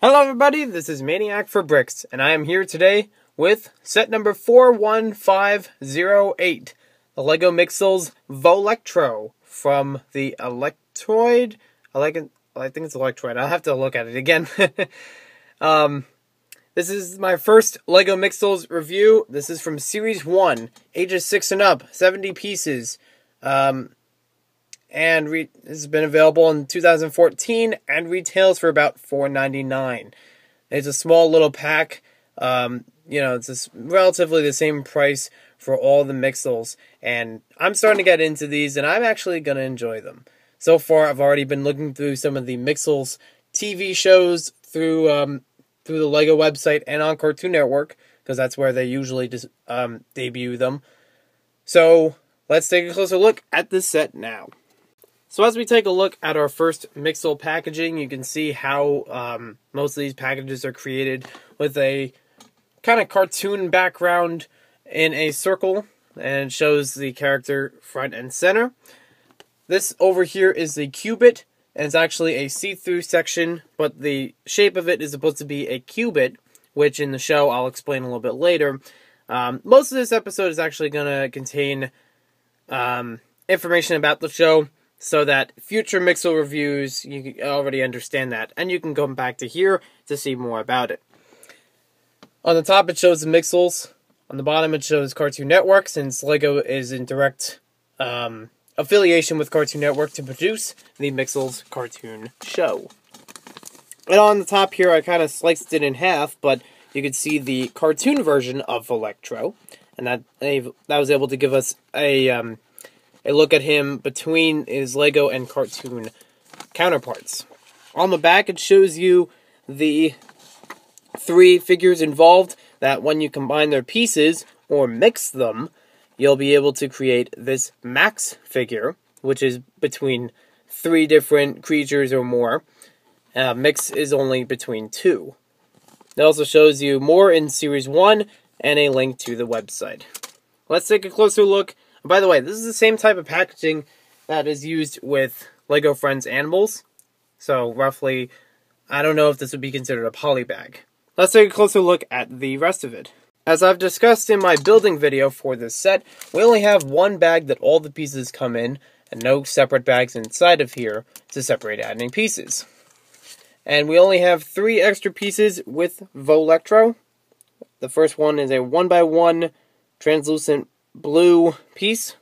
Hello everybody, this is Maniac for Bricks, and I am here today with set number 41508, the LEGO Mixels Volectro from the Electroid. I think it's Electroid. I'll have to look at it again. This is my first LEGO Mixels review. This is from Series 1, ages 6 and up, 70 pieces. And this has been available in 2014 and retails for about $4.99. It's a small little pack. It's relatively the same price for all the Mixels. And I'm starting to get into these, and I'm actually going to enjoy them. So far, I've already been looking through some of the Mixels TV shows through the LEGO website and on Cartoon Network, because that's where they usually debut them. So let's take a closer look at this set now. So as we take a look at our first Mixel packaging, you can see how most of these packages are created with a kind of cartoon background in a circle, and it shows the character front and center. This over here is the cubit, and it's actually a see-through section, but the shape of it is supposed to be a cubit, which in the show I'll explain a little bit later. Most of this episode is actually going to contain information about the show, so that future Mixel reviews, you already understand that. And you can come back to here to see more about it. On the top, it shows the Mixels. On the bottom, it shows Cartoon Network, since LEGO is in direct affiliation with Cartoon Network to produce the Mixels cartoon show. And on the top here, I kind of sliced it in half, but you can see the cartoon version of Volectro. And that was able to give us a look at him between his LEGO and cartoon counterparts. On the back, it shows you the three figures involved, that when you combine their pieces, or mix them, you'll be able to create this max figure, which is between 3 different creatures or more. Mix is only between 2. It also shows you more in Series 1, and a link to the website. Let's take a closer look. By the way, this is the same type of packaging that is used with LEGO Friends Animals. So, roughly, I don't know if this would be considered a poly bag. Let's take a closer look at the rest of it. As I've discussed in my building video for this set, we only have one bag that all the pieces come in, and no separate bags inside of here to separate adding pieces. And we only have 3 extra pieces with Volectro. The first one is a 1x1 translucent blue piece.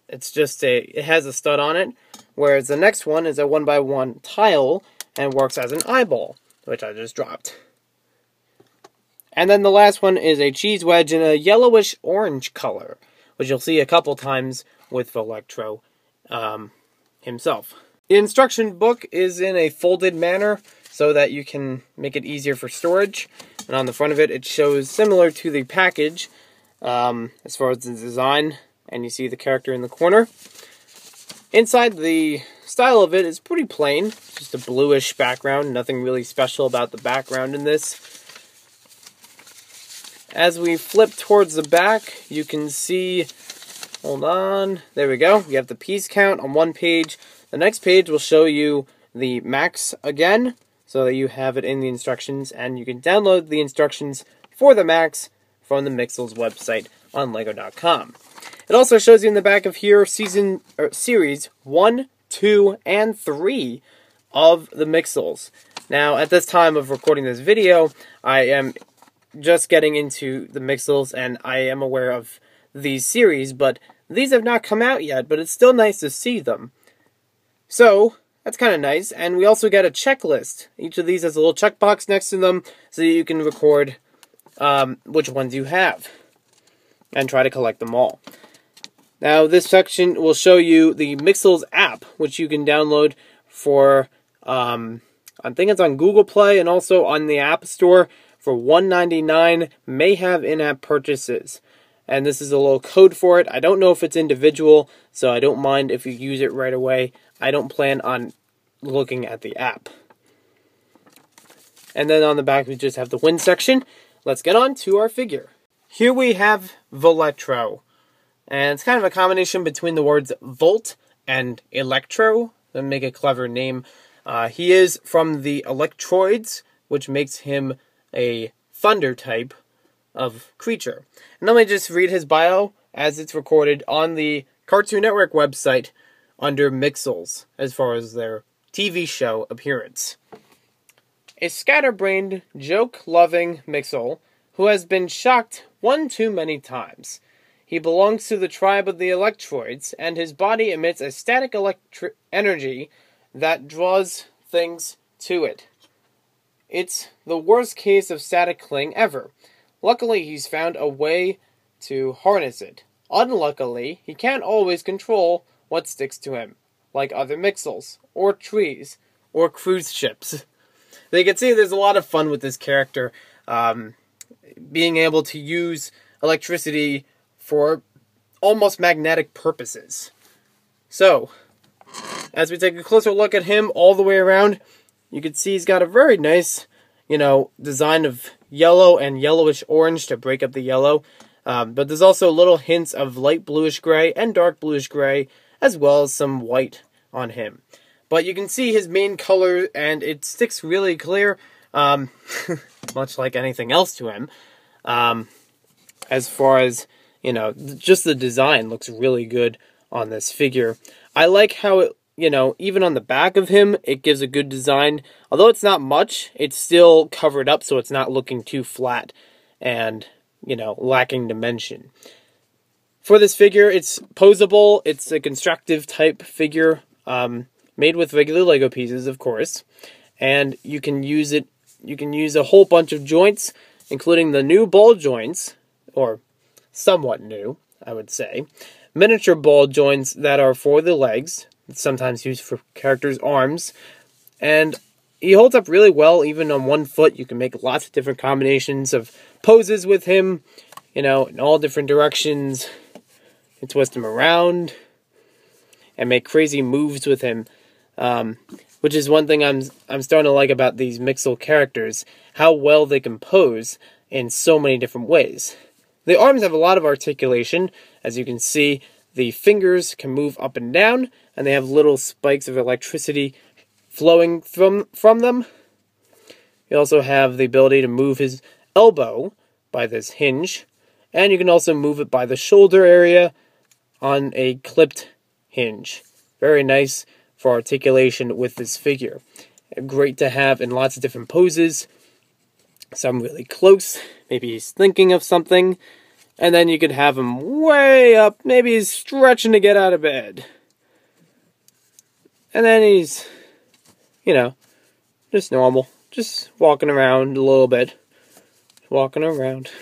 It has a stud on it, whereas the next one is a 1x1 tile and works as an eyeball, which I just dropped. And then the last one is a cheese wedge in a yellowish orange color, which you'll see a couple times with Volectro himself. The instruction book is in a folded manner so that you can make it easier for storage, and on the front of it, it shows similar to the package as far as the design, and you see the character in the corner. Inside, the style of it is pretty plain, just a bluish background, nothing really special about the background in this. As we flip towards the back, you can see, hold on, there we go, we have the piece count on one page. The next page will show you the max again, so that you have it in the instructions, and you can download the instructions for the max from the Mixels website on Lego.com. It also shows you in the back of here series 1, 2, and 3 of the Mixels. Now, at this time of recording this video, I am just getting into the Mixels, and I am aware of these series, but these have not come out yet, but it's still nice to see them. So, that's kind of nice, and we also get a checklist. Each of these has a little checkbox next to them, so that you can record which ones you have, and try to collect them all. Now, this section will show you the Mixels app, which you can download for, I think it's on Google Play, and also on the App Store for $1.99, may have in-app purchases. And this is a little code for it. I don't know if it's individual, so I don't mind if you use it right away. I don't plan on looking at the app. And then on the back, we just have the win section. Let's get on to our figure. Here we have Volectro. And it's kind of a combination between the words Volt and Electro. To make a clever name. He is from the Electroids, which makes him a thunder type of creature. And let me just read his bio as it's recorded on the Cartoon Network website under Mixels, as far as their TV show appearance. A scatterbrained, joke-loving Mixel who has been shocked one too many times. He belongs to the tribe of the Electroids, and his body emits a static energy that draws things to it. It's the worst case of static cling ever. Luckily, he's found a way to harness it. Unluckily, he can't always control what sticks to him, like other Mixels, or trees, or cruise ships. So you can see there's a lot of fun with this character, being able to use electricity for almost magnetic purposes. So, as we take a closer look at him all the way around, you can see he's got a very nice, design of yellow and yellowish orange to break up the yellow. But there's also little hints of light bluish gray and dark bluish gray, as well as some white on him. But you can see his main color, and it sticks really clear, much like anything else to him. As far as, just the design looks really good on this figure. I like how it, even on the back of him, it gives a good design. Although it's not much, it's still covered up so it's not looking too flat and, lacking dimension. For this figure, it's posable. It's a constructive type figure, made with regular Lego pieces, of course. And you can use it, you can use a whole bunch of joints, including the new ball joints, or somewhat new, I would say. Miniature ball joints that are for the legs, sometimes used for characters' arms. And he holds up really well, even on one foot. You can make lots of different combinations of poses with him, in all different directions. You can twist him around and make crazy moves with him, which is one thing I'm starting to like about these Mixel characters, how well they can pose in so many different ways. The arms have a lot of articulation. As you can see, the fingers can move up and down, and they have little spikes of electricity flowing from them. You also have the ability to move his elbow by this hinge, and you can also move it by the shoulder area on a clipped hinge. Very nice for articulation with this figure. Great to have in lots of different poses. Some really close, maybe he's thinking of something, and then you could have him way up, maybe he's stretching to get out of bed. And then he's, just normal, just walking around a little bit. Walking around.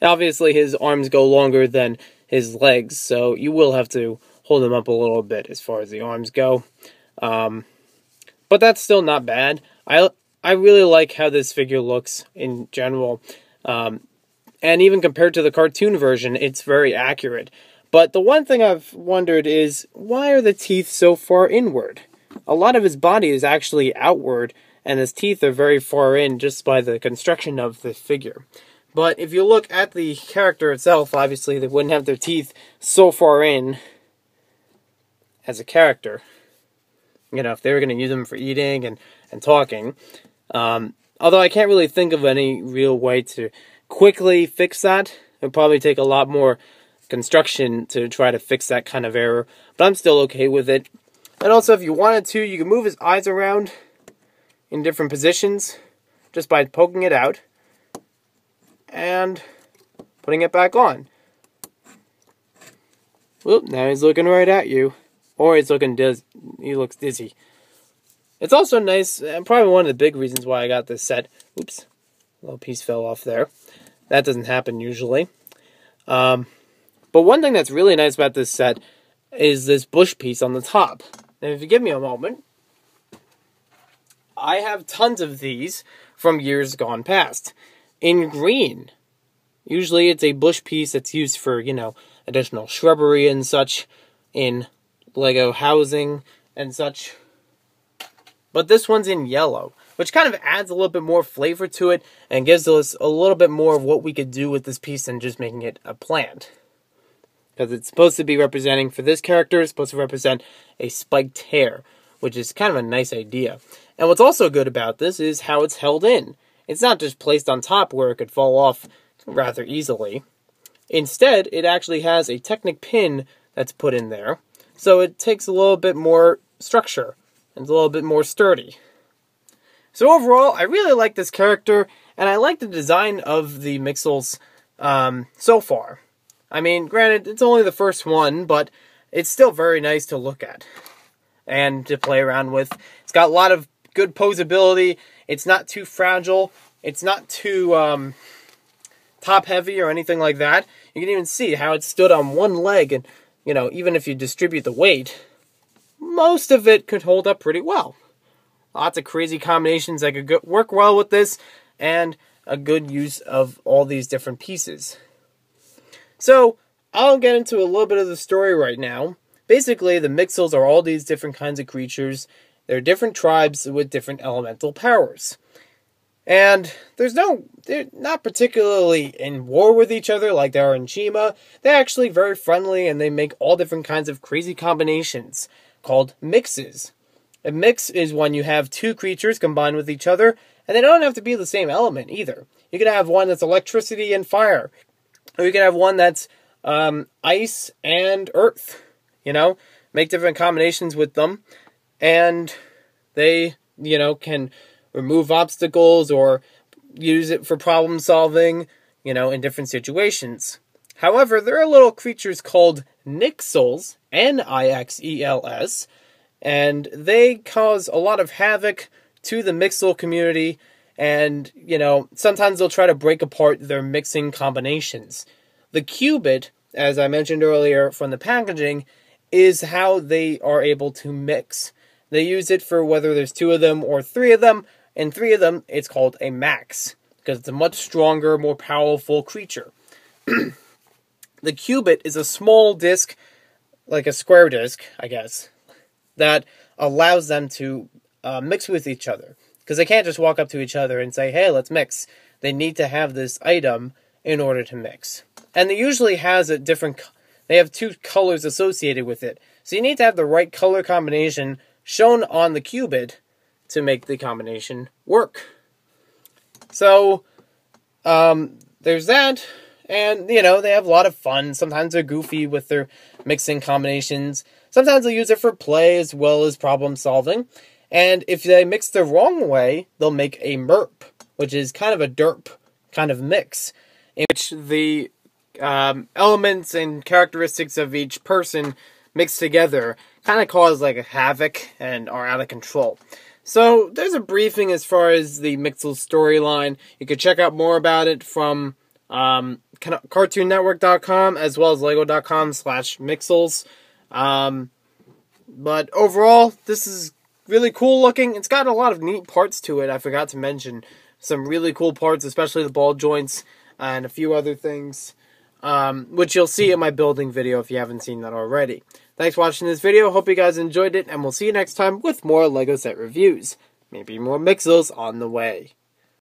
Obviously his arms go longer than his legs, so you will have to hold him up a little bit as far as the arms go. But that's still not bad. I really like how this figure looks in general. And even compared to the cartoon version, it's very accurate. But the one thing I've wondered is, why are the teeth so far inward? A lot of his body is actually outward, and his teeth are very far in just by the construction of the figure. But if you look at the character itself, obviously they wouldn't have their teeth so far in as a character. If they were going to use them for eating and talking. Although I can't really think of any real way to quickly fix that. It would probably take a lot more construction to try to fix that kind of error. But I'm still okay with it. And also, if you wanted to, you can move his eyes around in different positions just by poking it out and putting it back on. Whoop, now he's looking right at you. Or he's looking he looks dizzy. It's also nice, and probably one of the big reasons why I got this set. Oops, a little piece fell off there. That doesn't happen usually. But one thing that's really nice about this set is this bush piece on the top. And if you give me a moment, I have tons of these from years gone past. In green. Usually it's a bush piece that's used for, additional shrubbery and such in Lego housing and such. But this one's in yellow, which kind of adds a little bit more flavor to it and gives us a little bit more of what we could do with this piece than just making it a plant. Because it's supposed to be representing, for this character, it's supposed to represent a spiked hair, which is kind of a nice idea. And what's also good about this is how it's held in. It's not just placed on top where it could fall off rather easily. Instead, it actually has a Technic pin that's put in there, so it takes a little bit more structure and it's a little bit more sturdy. So overall, I really like this character, and I like the design of the Mixels so far. I mean, granted, it's only the first one, but it's still very nice to look at and to play around with. It's got a lot of good posability. It's not too fragile. It's not too top-heavy or anything like that. You can even see how it stood on one leg, and, you know, even if you distribute the weight, most of it could hold up pretty well. Lots of crazy combinations that could work well with this, and a good use of all these different pieces. So, I'll get into a little bit of the story right now. Basically, the Mixels are all these different kinds of creatures. They're different tribes with different elemental powers. And they're not particularly in war with each other like they are in Shima. They're actually very friendly, and they make all different kinds of crazy combinations called mixes. A mix is when you have two creatures combined with each other, and they don't have to be the same element either. You can have one that's electricity and fire, or you can have one that's ice and earth. You know, make different combinations with them, and they, you know, can remove obstacles or use it for problem solving, you know, in different situations. However, there are little creatures called Nixels, Nixels, and they cause a lot of havoc to the Mixel community, and, you know, sometimes they'll try to break apart their mixing combinations. The qubit, as I mentioned earlier from the packaging, is how they are able to mix. They use it for whether there's 2 of them or 3 of them, and 3 of them, it's called a max, because it's a much stronger, more powerful creature. The qubit is a small disc, like a square disc, I guess, that allows them to mix with each other. Because they can't just walk up to each other and say, hey, let's mix. They need to have this item in order to mix. And they usually has a different, they have 2 colors associated with it. So you need to have the right color combination shown on the qubit to make the combination work. So, there's that. And, you know, they have a lot of fun. Sometimes they're goofy with their mixing combinations. Sometimes they'll use it for play as well as problem solving. And if they mix the wrong way, they'll make a merp, which is kind of a derp kind of mix, in which the elements and characteristics of each person mixed together kind of cause like a havoc and are out of control. So there's a briefing as far as the Mixel storyline. You can check out more about it from CartoonNetwork.com as well as Lego.com/Mixels. But overall, this is really cool looking. It's got a lot of neat parts to it. I forgot to mention some really cool parts, especially the ball joints and a few other things, which you'll see in my building video if you haven't seen that already. Thanks for watching this video. Hope you guys enjoyed it, and we'll see you next time with more LEGO set reviews. Maybe more Mixels on the way.